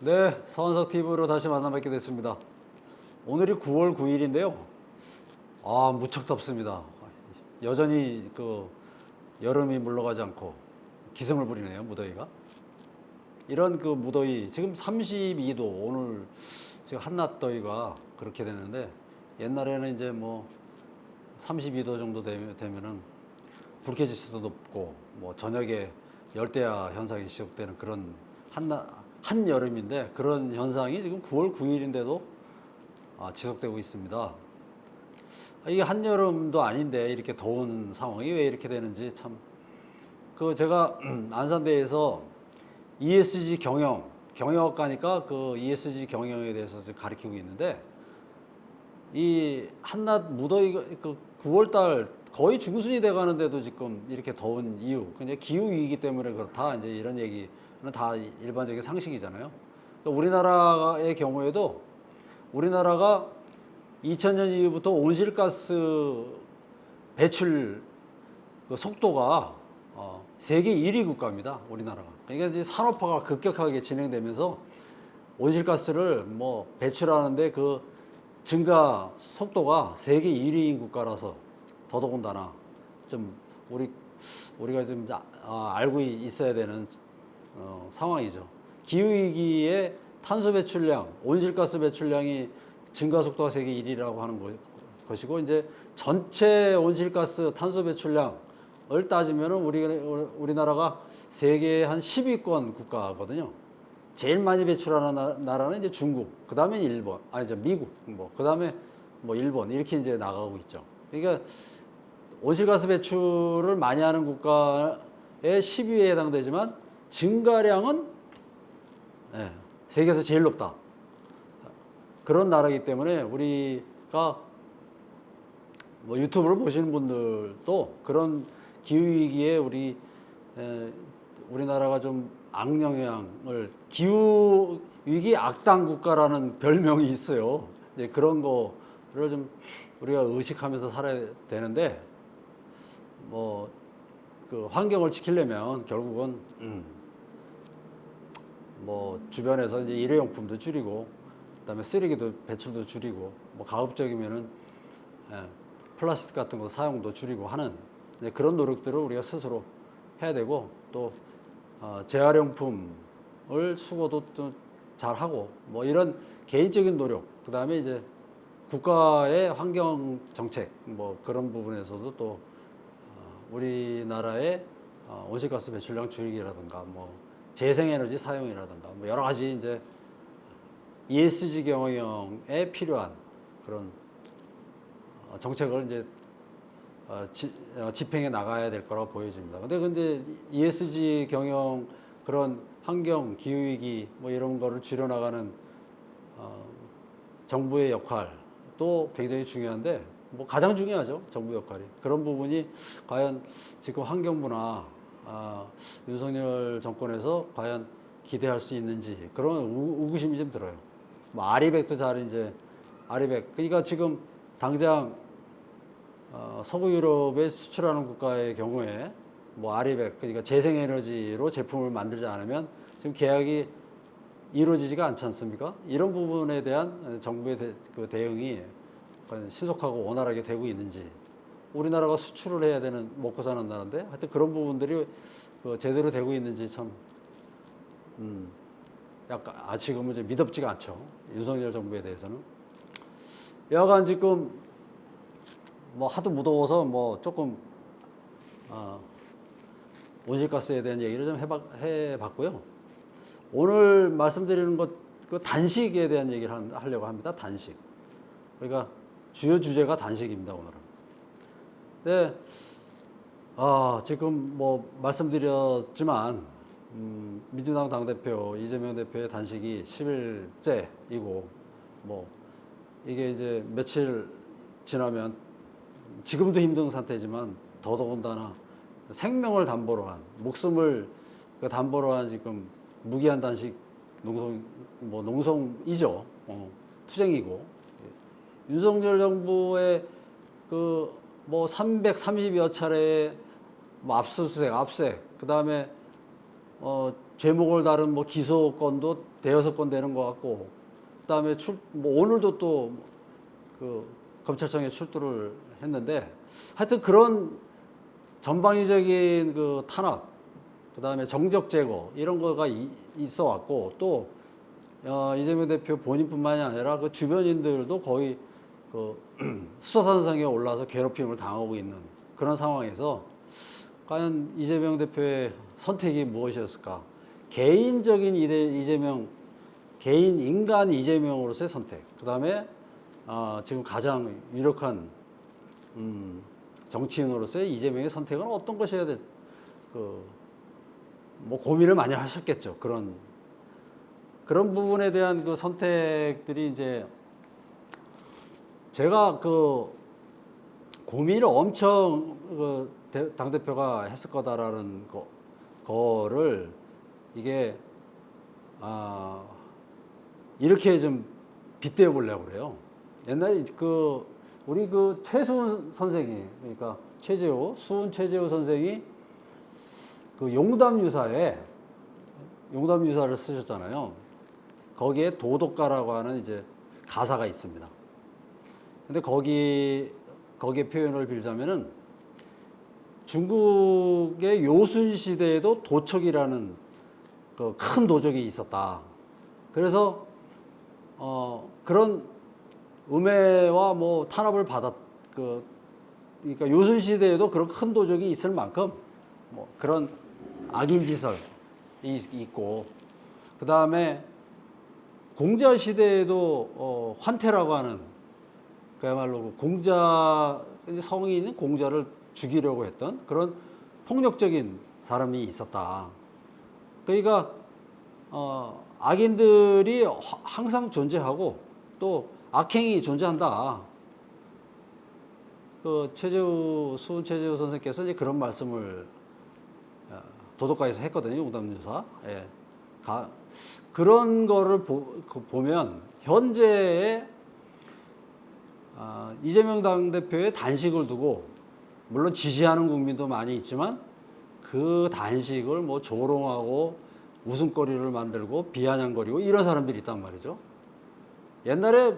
네, 서원석 TV로 다시 만나 뵙게 됐습니다. 오늘이 9월 9일인데요. 무척 덥습니다. 여전히 여름이 물러가지 않고 기승을 부리네요, 무더위가. 이런 무더위, 지금 32도, 오늘 지금 한낮 더위가 그렇게 되는데, 옛날에는 이제 32도 정도 되면은 불쾌지수도 높고, 저녁에 열대야 현상이 지속되는 그런 한여름인데, 그런 현상이 지금 9월 9일인데도 지속되고 있습니다. 이게 한여름도 아닌데 이렇게 더운 상황이 왜 이렇게 되는지 참. 제가 안산대에서 ESG 경영학과니까 ESG 경영에 대해서 가르치고 있는데, 이 한낮 무더위가 9월달 거의 중순이 돼 가는데도 지금 이렇게 더운 이유, 그냥 기후위기 때문에 그렇다, 이제 이런 얘기는 다 일반적인 상식이잖아요. 우리나라의 경우에도 우리나라가 2000년 이후부터 온실가스 배출 속도가 세계 1위 국가입니다, 우리나라가. 그러니까 이제 산업화가 급격하게 진행되면서 온실가스를 배출하는데 증가 속도가 세계 1위인 국가라서 더더군다나 좀 우리가 좀 알고 있어야 되는 상황이죠. 기후위기에 탄소 배출량, 온실가스 배출량이 증가 속도가 세계 1위라고 하는 것이고, 이제 전체 온실가스 탄소 배출량을 따지면은 우리나라가 세계 한 10위권 국가거든요. 제일 많이 배출하는 나라는 이제 중국, 그 다음에 일본, 미국, 그 다음에 일본, 이렇게 이제 나가고 있죠. 그러니까 온실가스 배출을 많이 하는 국가의 10위에 해당되지만 증가량은 세계에서 제일 높다. 그런 나라이기 때문에 우리가 유튜브를 보시는 분들도 그런 기후위기에 우리나라가 좀 악영향을, 기후위기 악당 국가라는 별명이 있어요. 이제 그런 거를 좀 우리가 의식하면서 살아야 되는데, 환경을 지키려면 결국은 주변에서 이제 일회용품도 줄이고, 그다음에 쓰레기도 배출도 줄이고, 가급적이면은 플라스틱 같은 거 사용도 줄이고 하는 그런 노력들을 우리가 스스로 해야 되고, 또 재활용품을 수거도 좀 잘하고, 이런 개인적인 노력, 그다음에 이제 국가의 환경 정책, 그런 부분에서도 또 우리나라의 온실가스 배출량 줄이기라든가, 재생에너지 사용이라든가, 여러 가지 이제 ESG 경영에 필요한 그런 정책을 이제 집행해 나가야 될 거라고 보여집니다. 근데 ESG 경영, 그런 환경, 기후위기 이런 거를 줄여나가는 정부의 역할도 굉장히 중요한데, 가장 중요하죠, 정부 역할이. 그런 부분이 과연 지금 환경부나 윤석열 정권에서 과연 기대할 수 있는지, 그런 의구심이 좀 들어요. 아리백도 아리백, 그러니까 지금 당장 서구 유럽에 수출하는 국가의 경우에 아리백, 그러니까 재생에너지로 제품을 만들지 않으면 지금 계약이 이루어지지가 않지 않습니까? 이런 부분에 대한 정부의 대응이 신속하고 원활하게 되고 있는지, 우리나라가 수출을 해야 되는, 먹고 사는 나라인데 하여튼 그런 부분들이 제대로 되고 있는지 참 약간 지금은 이제 미덥지가 않죠, 윤석열 정부에 대해서는. 여하간 지금 하도 무더워서 조금 온실가스에 대한 얘기를 좀 해봤고요. 오늘 말씀드리는 단식에 대한 얘기를 하려고 합니다. 단식. 그러니까 주요 주제가 단식입니다, 오늘은. 네, 지금 말씀드렸지만 민주당 당대표 이재명 대표의 단식이 10일째이고, 이게 이제 며칠 지나면 지금도 힘든 상태지만 더더군다나 생명을 담보로 한, 목숨을 담보로 한 지금 무기한 단식 농성이죠. 투쟁이고, 윤석열 정부의 330여 차례의 압수수색, 압색, 그 다음에 죄목을 다룬 뭐 기소건도 대여섯 건 되는 것 같고, 그다음에 뭐 오늘도 또 그 검찰청에 출두를 했는데, 하여튼 그런 전방위적인 그 탄압, 그다음에 정적 제거 이런 거가 있어 왔고, 또 이재명 대표 본인뿐만이 아니라 그 주변인들도 거의 그 수사단상에 올라서 괴롭힘을 당하고 있는 그런 상황에서 과연 이재명 대표의 선택이 무엇이었을까? 개인적인 이재명, 개인 인간 이재명으로서의 선택. 그다음에 지금 가장 유력한 정치인으로서의 이재명의 선택은 어떤 것이어야 될, 뭐 고민을 많이 하셨겠죠. 그런 부분에 대한 그 선택들이 이제 제가 그 고민을 엄청 당대표가 했을 거다라는 거를 이게 이렇게 좀 빗대어 보려고 그래요. 옛날에 우리 최수훈 선생이, 그러니까 수훈 최재우 선생이 그 용담유사를 쓰셨잖아요. 거기에 도덕가라고 하는 이제 가사가 있습니다. 근데 거기에 표현을 빌자면은 중국의 요순 시대에도 도척이라는 그 큰 도적이 있었다. 그래서 그런 음해와 뭐 탄압을 그러니까 요순 시대에도 그런 큰 도적이 있을 만큼 뭐 그런 악인지설이 있고, 그 다음에 공자 시대에도 환태라고 하는, 그야말로 성이 있는 공자를 죽이려고 했던 그런 폭력적인 사람이 있었다. 그러니까 악인들이 항상 존재하고 또 악행이 존재한다. 수훈 최재우 선생께서 이제 그런 말씀을 도덕가에서 했거든요. 용담유사. 예. 그런 거를 보면 현재의 이재명 당대표의 단식을 두고, 물론 지지하는 국민도 많이 있지만 그 단식을 뭐 조롱하고 웃음거리를 만들고 비아냥거리고 이런 사람들이 있단 말이죠. 옛날에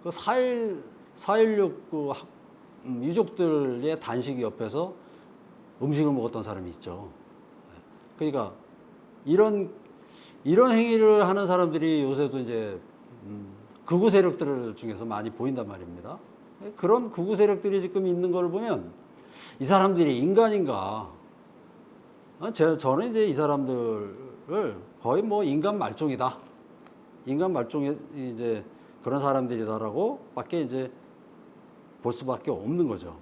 그 4.16 유족들의 단식 옆에서 음식을 먹었던 사람이 있죠. 그러니까 이런 행위를 하는 사람들이 요새도 이제 극우 세력들 중에서 많이 보인단 말입니다. 그런 극우 세력들이 지금 있는 걸 보면 이 사람들이 인간인가? 저는 이제 이 사람들을 거의 뭐 인간 말종이다. 인간 말종이 이제 그런 사람들이다라고 밖에 이제 볼 수밖에 없는 거죠.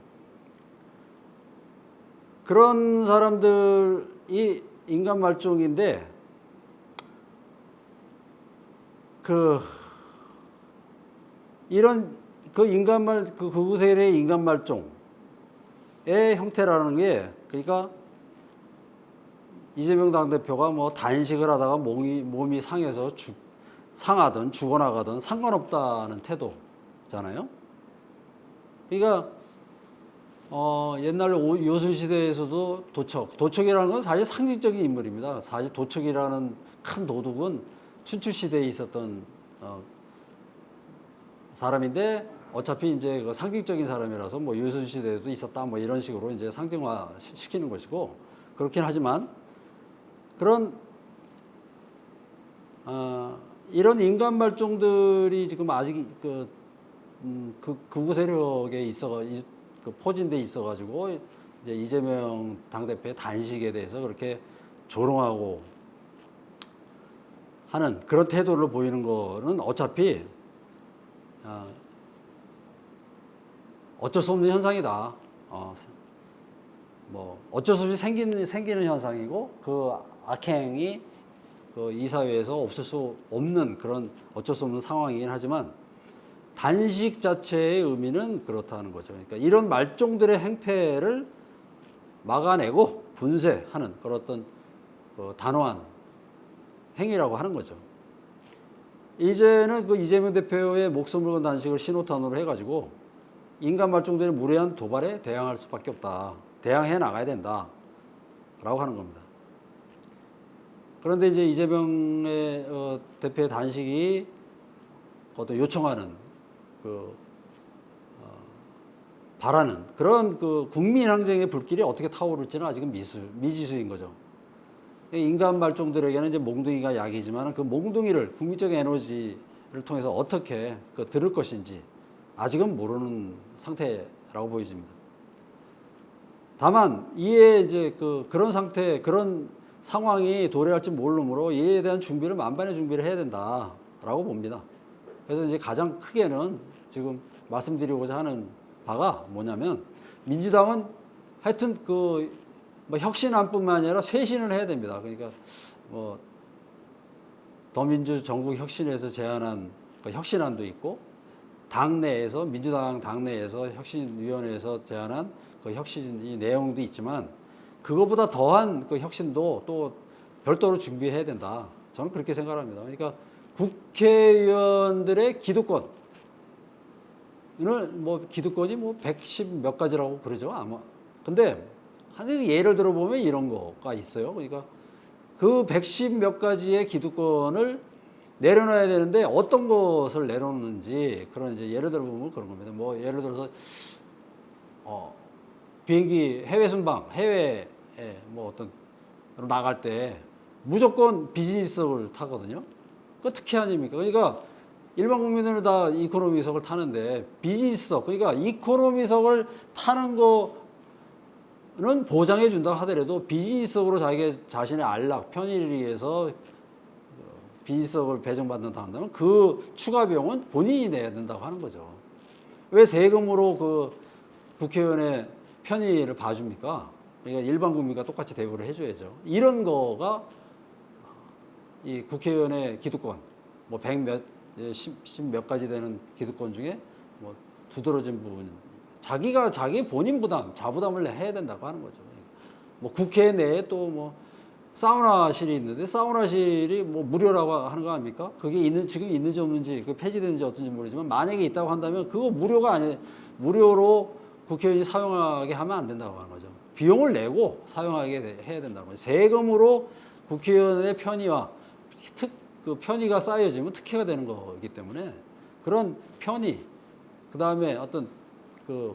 그런 사람들이 인간 말종인데, 이런 극우 세력의 인간 말종의 형태라는 게, 그러니까 이재명 당대표가 뭐 단식을 하다가 몸이 상하든 죽어나가든 상관없다는 태도잖아요. 그러니까 옛날 요순 시대에서도 도척이라는 건 사실 상징적인 인물입니다. 사실 도척이라는 큰 도둑은 춘추 시대에 있었던 사람인데, 어차피 이제 그 상징적인 사람이라서 뭐 요순 시대에도 있었다 뭐 이런 식으로 이제 상징화 시키는 것이고, 그렇긴 하지만 이런 인간 말종들이 지금 아직 극우 세력에 포진돼 있어가지고 이제 이재명 당대표의 단식에 대해서 그렇게 조롱하고 하는 그런 태도를 보이는 거는 어차피 어쩔 수 없는 현상이다. 뭐 어쩔 수 없이 생기는 현상이고, 그 악행이 이 사회에서 없을 수 없는 그런 어쩔 수 없는 상황이긴 하지만, 단식 자체의 의미는 그렇다는 거죠. 그러니까 이런 말종들의 행패를 막아내고 분쇄하는 그런 어떤 단호한 행위라고 하는 거죠. 이제는 이재명 대표의 목숨을 건 단식을 신호탄으로 해가지고 인간 말종들의 무례한 도발에 대항할 수밖에 없다. 대항해 나가야 된다. 라고 하는 겁니다. 그런데 이제 이재명의 대표의 단식이 어떤 요청하는 그 바라는 그런 그 국민 항쟁의 불길이 어떻게 타오를지는 아직은 미지수인 거죠. 인간 말종들에게는 이제 몽둥이가 약이지만 그 몽둥이를 국민적 에너지를 통해서 어떻게 들을 것인지 아직은 모르는 상태라고 보여집니다. 다만 이에 이제 그런 상태, 그런 상황이 도래할지 모르므로 이에 대한 준비를 만반의 준비를 해야 된다라고 봅니다. 그래서 이제 가장 크게는 지금 말씀드리고자 하는 바가 뭐냐면 민주당은 하여튼 뭐 혁신안뿐만 아니라 쇄신을 해야 됩니다. 그러니까 뭐 더민주 전국혁신에서 제안한 그 혁신안도 있고 당내에서 민주당 당내에서 혁신위원회에서 제안한 그 혁신이 내용도 있지만 그거보다 더한 그 혁신도 또 별도로 준비해야 된다. 저는 그렇게 생각합니다. 그러니까 국회의원들의 기득권 이는 뭐 기득권이 뭐 110 몇 가지라고 그러죠 아마. 근데 한 예를 들어 보면 이런 거가 있어요. 그러니까 그 110 몇 가지의 기득권을 내려놔야 되는데 어떤 것을 내려놓는지 그런 이제 예를 들어 보면 그런 겁니다. 뭐 예를 들어서 비행기 해외 순방 해외에 뭐 어떤 나갈 때 무조건 비즈니스석을 타거든요. 그 특혜 아닙니까? 그러니까 일반 국민들은 다 이코노미석을 타는데 비즈니스석 그러니까 이코노미석을 타는 거는 보장해 준다 하더라도 비즈니스석으로 자기 자신의 안락 편의를 위해서 비즈니스석을 배정받는다 한다면 그 추가 비용은 본인이 내야 된다고 하는 거죠. 왜 세금으로 그 국회의원의 편의를 봐줍니까? 그러니까 일반 국민과 똑같이 대우를 해줘야죠. 이런 거가 이 국회의원의 기득권, 뭐 10 몇 가지 되는 기득권 중에 뭐 두드러진 부분, 자기가 자기 본인 부담, 자부담을 해야 된다고 하는 거죠. 뭐 국회 내에 또 뭐 사우나실이 있는데 사우나실이 뭐 무료라고 하는 거 아닙니까? 그게 지금 있는지 없는지, 그 폐지되는지 어떤지 모르지만 만약에 있다고 한다면 그거 무료가 아니, 무료로 국회의원이 사용하게 하면 안 된다고 하는 거죠. 비용을 내고 사용하게 해야 된다고 하는 거죠. 세금으로 국회의원의 편의와 그 편의가 쌓여지면 특혜가 되는 거기 때문에 그런 편의, 그 다음에 어떤 그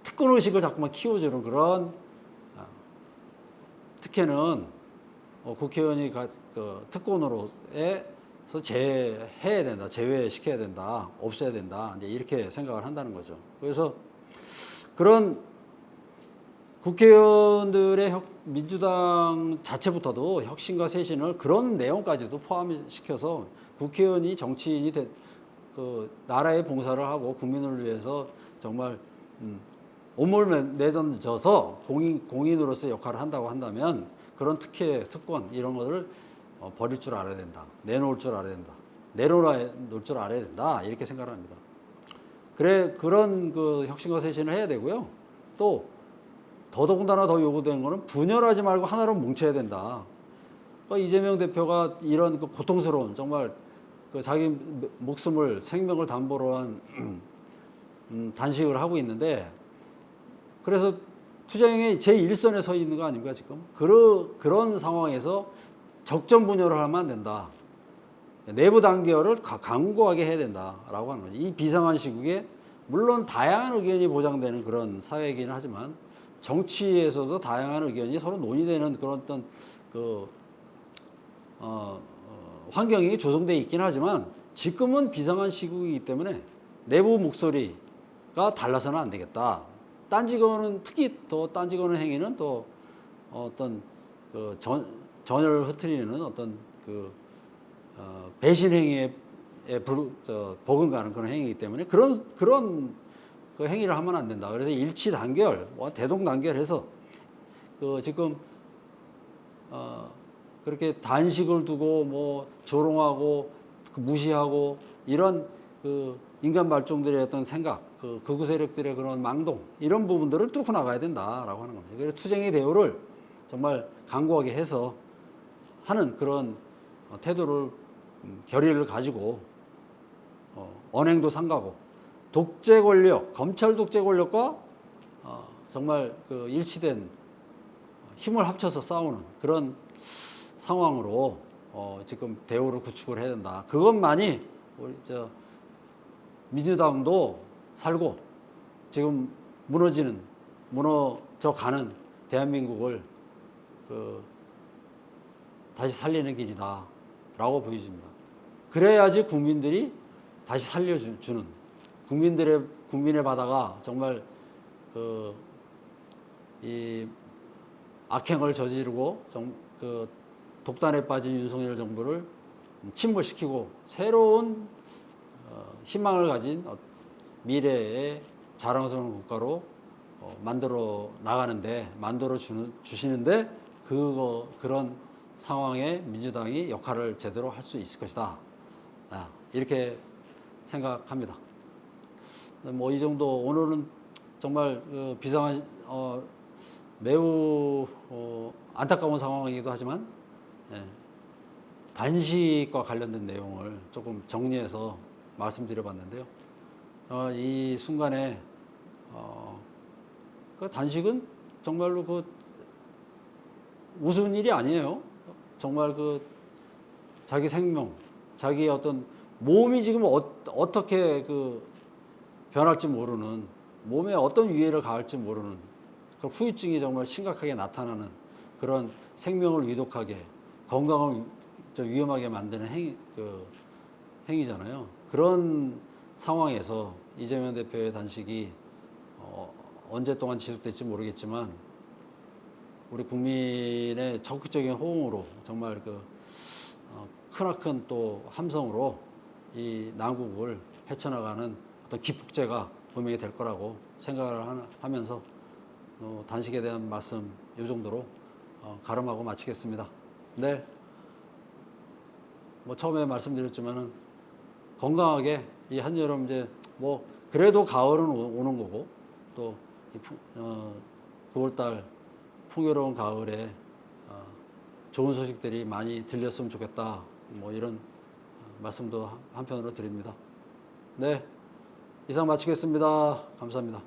특권 의식을 자꾸만 키워주는 그런 특혜는 국회의원이 그 특권으로서 제해야 된다, 제외시켜야 된다, 없애야 된다, 이제 이렇게 생각을 한다는 거죠. 그래서 그런 국회의원들의 민주당 자체부터도 혁신과 쇄신을 그런 내용까지도 포함시켜서 국회의원이 정치인이 그 나라의 봉사를 하고 국민을 위해서 정말 온몸을 내던져서 공인으로서의 역할을 한다고 한다면 그런 특혜, 특권 이런 것을 버릴 줄 알아야 된다. 내놓을 줄 알아야 된다. 내려놓을 줄 알아야 된다. 이렇게 생각을 합니다. 그런 그 혁신과 쇄신을 해야 되고요. 또 더더군다나 더 요구되는 거는 분열하지 말고 하나로 뭉쳐야 된다. 그러니까 이재명 대표가 이런 그 고통스러운 정말 그 자기 목숨을 생명을 담보로 한 단식을 하고 있는데 그래서 투쟁의 제1선에 서 있는 거 아닙니까 지금? 그런 상황에서 적정 분열을 하면 안 된다. 내부 단결을 강고하게 해야 된다라고 하는 거죠. 이 비상한 시국에 물론 다양한 의견이 보장되는 그런 사회이긴 하지만 정치에서도 다양한 의견이 서로 논의되는 그런 어떤 환경이 조성되어 있긴 하지만 지금은 비상한 시국이기 때문에 내부 목소리가 달라서는 안 되겠다. 딴지거는 특히 더 딴지거는 행위는 또 어떤 전열을 흐트리는 어떤 배신 행위에 버금가는 그런 행위이기 때문에 그런 그 행위를 하면 안 된다. 그래서 일치 단결, 대동 단결해서 지금 그렇게 단식을 두고 뭐 조롱하고 무시하고 이런 인간 말종들의 어떤 생각, 극우 세력들의 그런 망동 이런 부분들을 뚫고 나가야 된다라고 하는 겁니다. 그래서 투쟁의 대우를 정말 강고하게 해서 하는 그런 태도를 결의를 가지고 언행도 삼가고 독재 권력, 검찰 독재 권력과 정말 일치된 힘을 합쳐서 싸우는 그런 상황으로 지금 대우를 구축을 해야 된다. 그것만이 우리 민주당도 살고 지금 무너져 가는 대한민국을 다시 살리는 길이다라고 보여집니다. 그래야지 국민들이 다시 살려주는 국민의 바다가 정말 이 악행을 저지르고 독단에 빠진 윤석열 정부를 침몰시키고 새로운 희망을 가진 미래의 자랑스러운 국가로 만들어 주시는데 그런 상황에 민주당이 역할을 제대로 할 수 있을 것이다. 이렇게 생각합니다. 뭐 이 정도 오늘은 정말 비상한 매우 안타까운 상황이기도 하지만 단식과 관련된 내용을 조금 정리해서 말씀드려봤는데요. 이 순간에 그 단식은 정말로 우스운 일이 아니에요. 정말 자기 생명, 자기 어떤 몸이 지금 어떻게 변할지 모르는, 몸에 어떤 위해를 가할지 모르는 그 후유증이 정말 심각하게 나타나는 그런 생명을 위독하게, 건강을 위험하게 만드는 행위잖아요. 그런 상황에서 이재명 대표의 단식이 언제 동안 지속될지 모르겠지만 우리 국민의 적극적인 호응으로 정말 크나큰 또 함성으로 이 난국을 헤쳐나가는 어떤 기폭제가 분명히 될 거라고 생각을 하면서 단식에 대한 말씀 이 정도로 가름하고 마치겠습니다. 네, 뭐 처음에 말씀드렸지만은 건강하게 이 한여름 이제 뭐 그래도 가을은 오는 거고 또 9월달 풍요로운 가을에 좋은 소식들이 많이 들렸으면 좋겠다. 뭐 이런 말씀도 한편으로 드립니다. 네, 이상 마치겠습니다. 감사합니다.